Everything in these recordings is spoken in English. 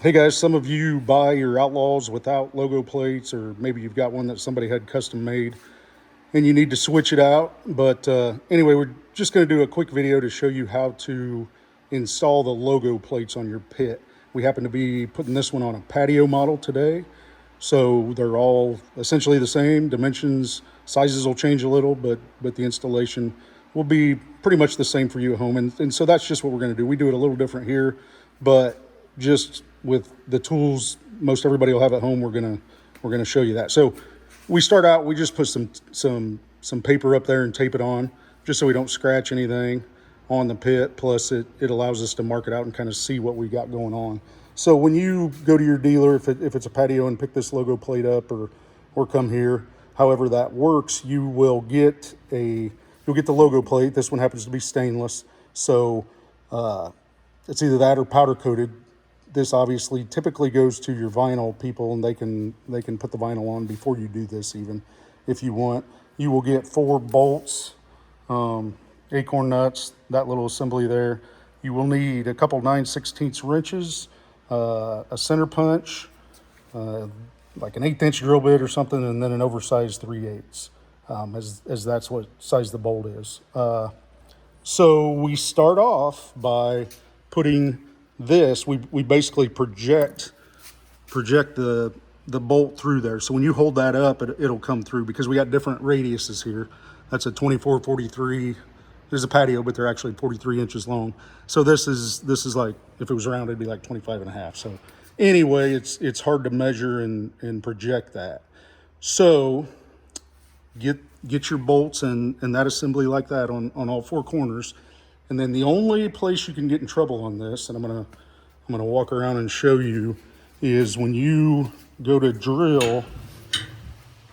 Hey guys, some of you buy your Outlaws without logo plates, or maybe you've got one that somebody had custom made and you need to switch it out. But anyway, we're just going to do a quick video to show you how to install the logo plates on your pit. We happen to be putting this one on a patio model today, so they're all essentially the same. Dimensions, sizes will change a little, but the installation will be pretty much the same for you at home. And so that's just what we're going to do. We do it a little different here, but just with the tools most everybody will have at home, we're gonna show you that. So we start out, we just put some paper up there and tape it on, just so we don't scratch anything on the pit. Plus it allows us to mark it out and kind of see what we got going on. So when you go to your dealer, if it's a patio, and pick this logo plate up, or come here, however that works, you'll get the logo plate. This one happens to be stainless, so it's either that or powder coated. This obviously typically goes to your vinyl people, and they can put the vinyl on before you do this, even if you want. You will get 4 bolts, acorn nuts, that little assembly there. You will need a couple 9/16 wrenches, a center punch, like an 1/8 inch drill bit or something, and then an oversized 3/8, as that's what size the bolt is. So we start off by putting this, we basically project the bolt through there. So when you hold that up, it'll come through, because we got different radiuses here. That's a 24, 43. There's a patio, but they're actually 43 inches long. So this is like, if it was round, it'd be like 25.5. So anyway, it's hard to measure and project that. So get your bolts and that assembly like that on all 4 corners. And then the only place you can get in trouble on this, and I'm gonna walk around and show you, is when you go to drill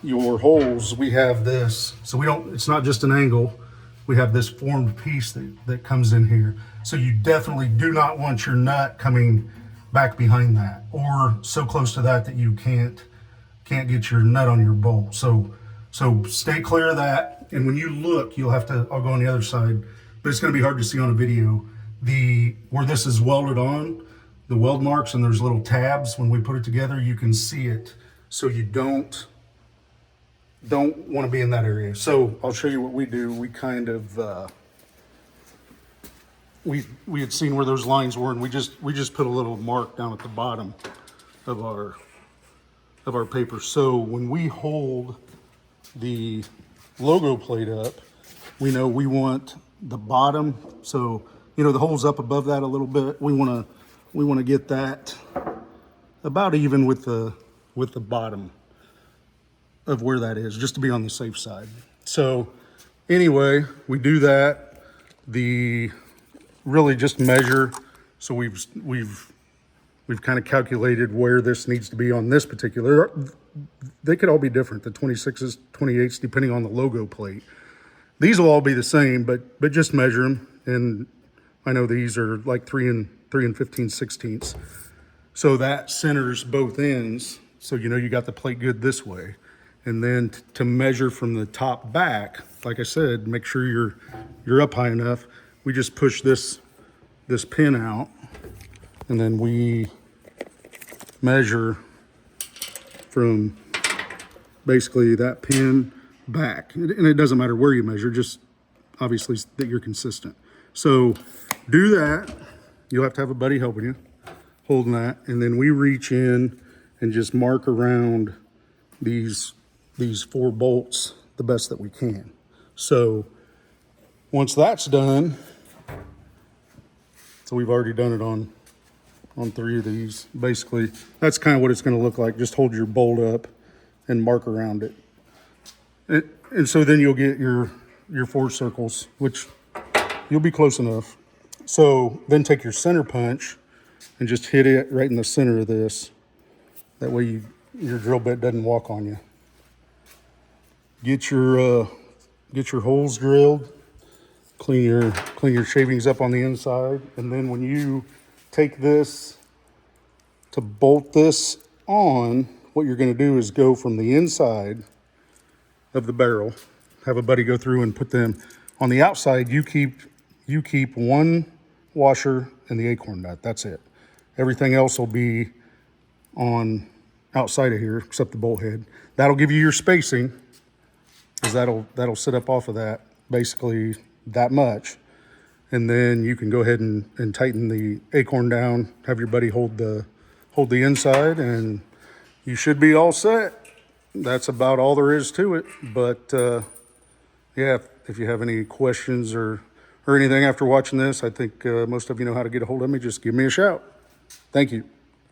your holes. We have this, so it's not just an angle. We have this formed piece that comes in here. So you definitely do not want your nut coming back behind that, or so close to that you can't get your nut on your bolt. So stay clear of that. And when you look, I'll go on the other side, but it's going to be hard to see on a video. Where this is welded on, the weld marks, and there's little tabs. When we put it together, you can see it. So you don't want to be in that area. So I'll show you what we do. We kind of we had seen where those lines were, and we just put a little mark down at the bottom of our paper. So when we hold the logo plate up, we know we want the bottom, so the hole's up above that a little bit. We want to get that about even with the bottom of where that is, just to be on the safe side. So anyway, we do that. Really just measure. So we've kind of calculated where this needs to be on this particular. They could all be different, the 26s, 28s, depending on the logo plate. These will all be the same, but just measure them. And I know these are like 3 and 15/16. So that centers both ends. So you got the plate good this way. And then to measure from the top back, like I said, make sure you're up high enough. We just push this pin out, and then we measure from basically that pin back. And it doesn't matter where you measure, just obviously that you're consistent. So do that. You'll have to have a buddy helping you, holding that. And then we reach in and just mark around these 4 bolts the best that we can. So once that's done, so we've already done it on 3 of these. Basically, that's kind of what it's going to look like. Just hold your bolt up and mark around it. And so then you'll get your 4 circles, which you'll be close enough. So then take your center punch and just hit it right in the center of this. That way your drill bit doesn't walk on you. Get your holes drilled. Clean your shavings up on the inside. And then when you take this to bolt this on, what you're going to do is go from the inside of the barrel, have a buddy go through and put them on the outside. You keep 1 washer and the acorn nut. That's it. Everything else will be on outside of here, except the bolt head. That'll give you your spacing, because that'll sit up off of that, basically that much. And then you can go ahead and tighten the acorn down, have your buddy hold the inside, and you should be all set. That's about all there is to it. But yeah, if you have any questions or anything after watching this, I think most of you know how to get a hold of me. Just give me a shout. Thank you.